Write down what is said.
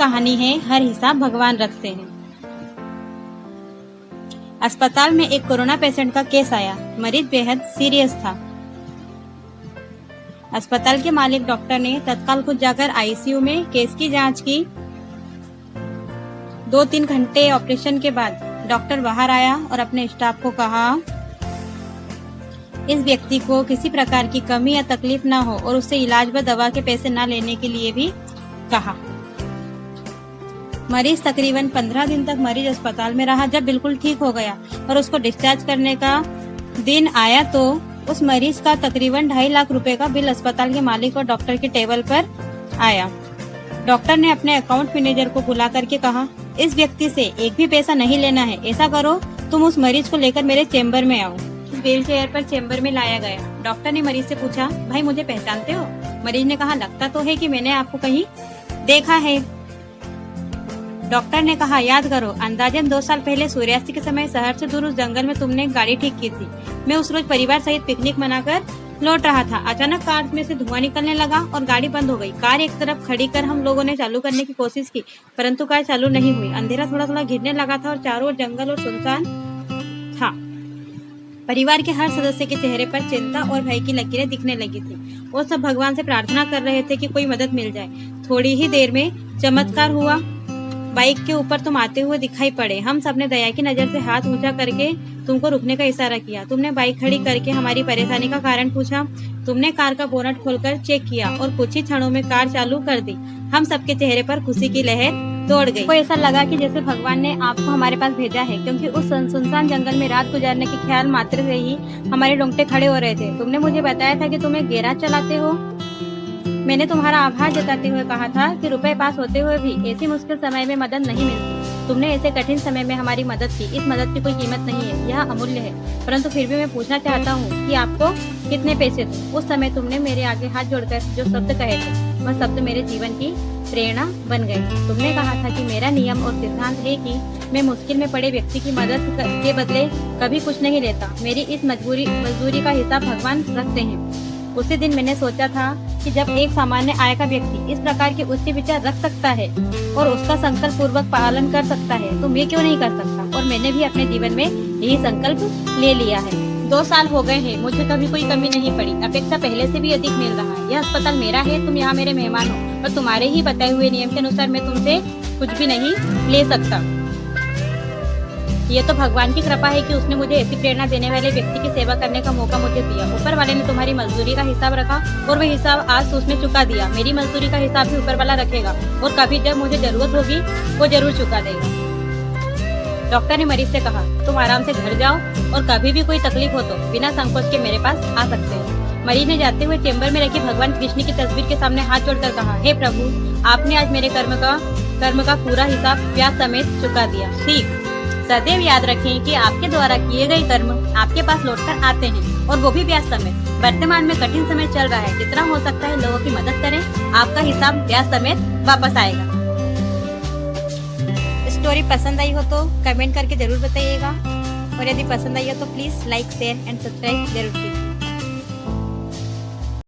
कहानी है, हर हिसाब भगवान रखते हैं। अस्पताल में एक कोरोना पेशेंट का केस आया। मरीज बेहद सीरियस था। अस्पताल के मालिक डॉक्टर ने तत्काल खुद जाकर आईसीयू में केस की जांच की। 2-3 घंटे ऑपरेशन के बाद डॉक्टर बाहर आया और अपने स्टाफ को कहा, इस व्यक्ति को किसी प्रकार की कमी या तकलीफ ना हो और उससे इलाज व दवा के पैसे ना लेने के लिए भी कहा। मरीज तकरीबन 15 दिन तक मरीज अस्पताल में रहा। जब बिल्कुल ठीक हो गया और उसको डिस्चार्ज करने का दिन आया तो उस मरीज का तकरीबन 2.5 लाख रुपए का बिल अस्पताल के मालिक और डॉक्टर के टेबल पर आया। डॉक्टर ने अपने अकाउंट मैनेजर को बुला करके कहा, इस व्यक्ति से एक भी पैसा नहीं लेना है। ऐसा करो, तुम उस मरीज को लेकर मेरे चेम्बर में आओ। व्हील चेयर पर चेम्बर में लाया गया। डॉक्टर ने मरीज से पूछा, भाई मुझे पहचानते हो? मरीज ने कहा, लगता तो है कि मैंने आपको कहीं देखा है। डॉक्टर ने कहा, याद करो, अंदाजन 2 साल पहले सूर्यास्त के समय शहर से दूर उस जंगल में तुमने गाड़ी ठीक की थी। मैं उस रोज परिवार सहित पिकनिक मनाकर लौट रहा था। अचानक कार में से धुआं निकलने लगा और गाड़ी बंद हो गई। कार एक तरफ खड़ी कर हम लोगों ने चालू करने की कोशिश की, परंतु कार चालू नहीं हुई। अंधेरा थोड़ा थोड़ा घिरने लगा था और चारों ओर जंगल और सुनसान था। परिवार के हर सदस्य के चेहरे पर चिंता और भय की लकीरें दिखने लगी थी। वो सब भगवान से प्रार्थना कर रहे थे कि कोई मदद मिल जाए। थोड़ी ही देर में चमत्कार हुआ। बाइक के ऊपर तुम आते हुए दिखाई पड़े। हम सबने दया की नजर से हाथ ऊंचा करके तुमको रुकने का इशारा किया। तुमने बाइक खड़ी करके हमारी परेशानी का कारण पूछा। तुमने कार का बोनट खोलकर चेक किया और कुछ ही क्षणों में कार चालू कर दी। हम सबके चेहरे पर खुशी की लहर दौड़ गई। को ऐसा लगा कि जैसे भगवान ने आपको हमारे पास भेजा है, क्योंकि उस सुनसान जंगल में रात गुजारने के ख्याल मात्र से ही हमारे रोंगटे खड़े हो रहे थे। तुमने मुझे बताया था कि तुम एक गैराज चलाते हो। मैंने तुम्हारा आभार जताते हुए कहा था कि रुपए पास होते हुए भी ऐसी मुश्किल समय में मदद नहीं मिलती। तुमने ऐसे कठिन समय में हमारी मदद की। इस मदद की कोई कीमत नहीं है, यह अमूल्य है। परंतु फिर भी मैं पूछना चाहता हूँ कि आपको कितने पैसे थे? उस समय तुमने मेरे आगे हाथ जोड़कर जो शब्द कहे थे, वह शब्द मेरे जीवन की प्रेरणा बन गए। तुमने कहा था कि मेरा नियम और सिद्धांत है कि मैं मुश्किल में पड़े व्यक्ति की मदद के बदले कभी कुछ नहीं लेता। मेरी इस मजदूरी का हिसाब भगवान रखते हैं। उसी दिन मैंने सोचा था कि जब एक सामान्य आय का व्यक्ति इस प्रकार के उच्च विचार रख सकता है और उसका संकल्प पूर्वक पालन कर सकता है, तो मैं क्यों नहीं कर सकता? और मैंने भी अपने जीवन में यही संकल्प ले लिया है। 2 साल हो गए हैं, मुझे कभी कोई कमी नहीं पड़ी। अपेक्षा पहले से भी अधिक मिल रहा है। यह अस्पताल मेरा है, तुम यहाँ मेरे मेहमान हो और तुम्हारे ही बताए हुए नियम के अनुसार मैं तुमसे कुछ भी नहीं ले सकता। ये तो भगवान की कृपा है कि उसने मुझे ऐसी प्रेरणा देने वाले व्यक्ति की सेवा करने का मौका मुझे दिया। ऊपर वाले ने तुम्हारी मजदूरी का हिसाब रखा और वह हिसाब आज उसने चुका दिया। मेरी मजदूरी का हिसाब भी ऊपर वाला रखेगा और कभी जब मुझे जरूरत होगी वो जरूर चुका देगा। डॉक्टर ने मरीज से कहा, तुम आराम से घर जाओ और कभी भी कोई तकलीफ हो तो बिना संकोच के मेरे पास आ सकते हो। मरीज ने जाते हुए चेम्बर में रखी भगवान कृष्ण की तस्वीर के सामने हाथ जोड़कर कहा, हे प्रभु, आपने आज मेरे कर्म का पूरा हिसाब ब्याज समेत चुका दिया। ठीक, सदैव याद रखें कि आपके द्वारा किए गए कर्म आपके पास लौटकर आते हैं और वो भी ब्याज समेत। वर्तमान में कठिन समय चल रहा है, जितना हो सकता है लोगों की मदद करें, आपका हिसाब ब्याज समेत वापस आएगा। स्टोरी पसंद आई हो तो कमेंट करके जरूर बताइएगा और यदि पसंद आई हो तो please like, share and subscribe जरूर कीजिए।